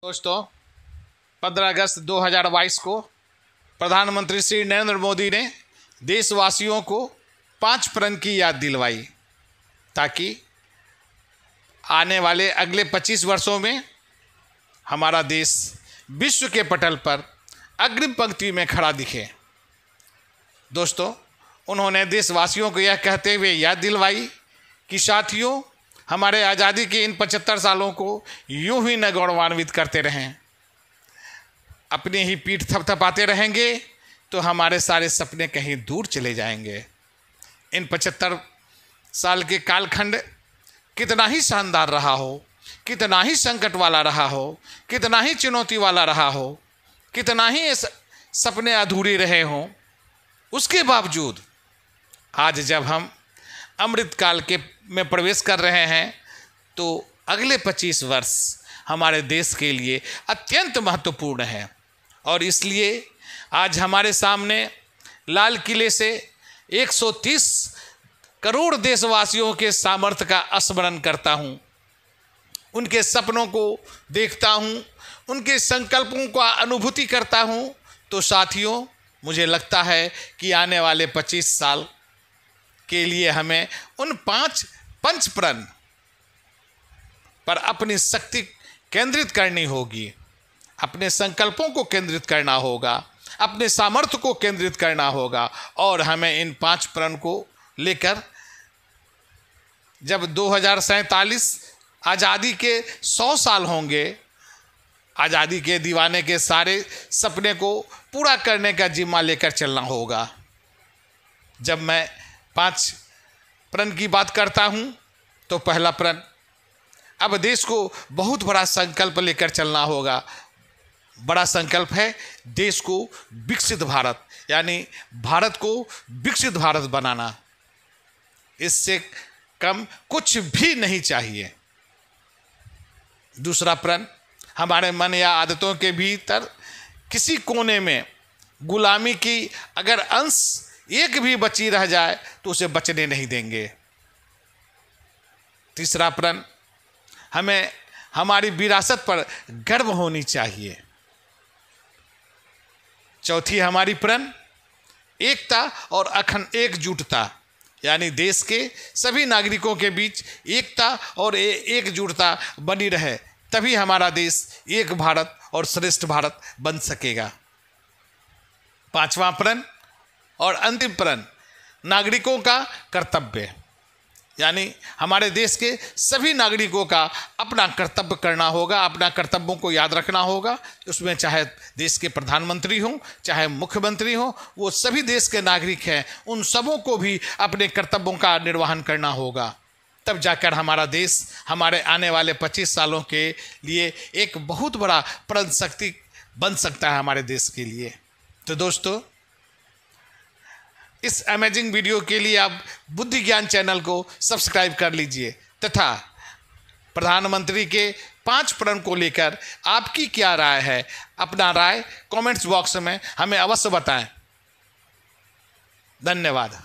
दोस्तों, 15 अगस्त 2022 को प्रधानमंत्री श्री नरेंद्र मोदी ने देशवासियों को 5 प्रण की याद दिलवाई ताकि आने वाले अगले 25 वर्षों में हमारा देश विश्व के पटल पर अग्रिम पंक्ति में खड़ा दिखे। दोस्तों, उन्होंने देशवासियों को यह कहते हुए याद दिलवाई कि साथियों, हमारे आज़ादी के इन 75 सालों को यूं ही न गौरवान्वित करते रहें। अपनी ही पीठ थपथपाते रहेंगे तो हमारे सारे सपने कहीं दूर चले जाएंगे। इन 75 साल के कालखंड कितना ही शानदार रहा हो, कितना ही संकट वाला रहा हो, कितना ही चुनौती वाला रहा हो, कितना ही सपने अधूरे रहे हों, उसके बावजूद आज जब हम अमृत काल में प्रवेश कर रहे हैं तो अगले 25 वर्ष हमारे देश के लिए अत्यंत महत्वपूर्ण है। और इसलिए आज हमारे सामने लाल किले से 130 करोड़ देशवासियों के सामर्थ्य का स्मरण करता हूँ, उनके सपनों को देखता हूँ, उनके संकल्पों का अनुभूति करता हूँ, तो साथियों, मुझे लगता है कि आने वाले 25 साल के लिए हमें उन 5 पंचप्रण पर अपनी शक्ति केंद्रित करनी होगी, अपने संकल्पों को केंद्रित करना होगा, अपने सामर्थ्य को केंद्रित करना होगा। और हमें इन 5 प्रण को लेकर जब 2047 आज़ादी के 100 साल होंगे, आज़ादी के दीवाने के सारे सपने को पूरा करने का जिम्मा लेकर चलना होगा। जब मैं 5 प्रण की बात करता हूँ तो पहला प्रण, अब देश को बहुत बड़ा संकल्प लेकर चलना होगा। बड़ा संकल्प है देश को विकसित भारत, यानी भारत को विकसित भारत बनाना। इससे कम कुछ भी नहीं चाहिए। दूसरा प्रण, हमारे मन या आदतों के भीतर किसी कोने में गुलामी की अगर अंश एक भी बची रह जाए तो उसे बचने नहीं देंगे। तीसरा प्रण, हमें हमारी विरासत पर गर्व होनी चाहिए। चौथी हमारी प्रण, एकता और अखंड एकजुटता, यानी देश के सभी नागरिकों के बीच एकता और एकजुटता बनी रहे, तभी हमारा देश एक भारत और श्रेष्ठ भारत बन सकेगा। 5वां प्रण और अंतिम प्रण, नागरिकों का कर्तव्य, यानी हमारे देश के सभी नागरिकों का अपना कर्तव्य करना होगा, अपना कर्तव्यों को याद रखना होगा। उसमें चाहे देश के प्रधानमंत्री हों, चाहे मुख्यमंत्री हों, वो सभी देश के नागरिक हैं, उन सबों को भी अपने कर्तव्यों का निर्वहन करना होगा। तब जाकर हमारा देश हमारे आने वाले 25 सालों के लिए एक बहुत बड़ा प्रण शक्ति बन सकता है हमारे देश के लिए। तो दोस्तों, इस अमेजिंग वीडियो के लिए आप बुद्धि ज्ञान चैनल को सब्सक्राइब कर लीजिए तथा प्रधानमंत्री के 5 प्रण को लेकर आपकी क्या राय है, अपना राय कमेंट्स बॉक्स में हमें अवश्य बताएं। धन्यवाद।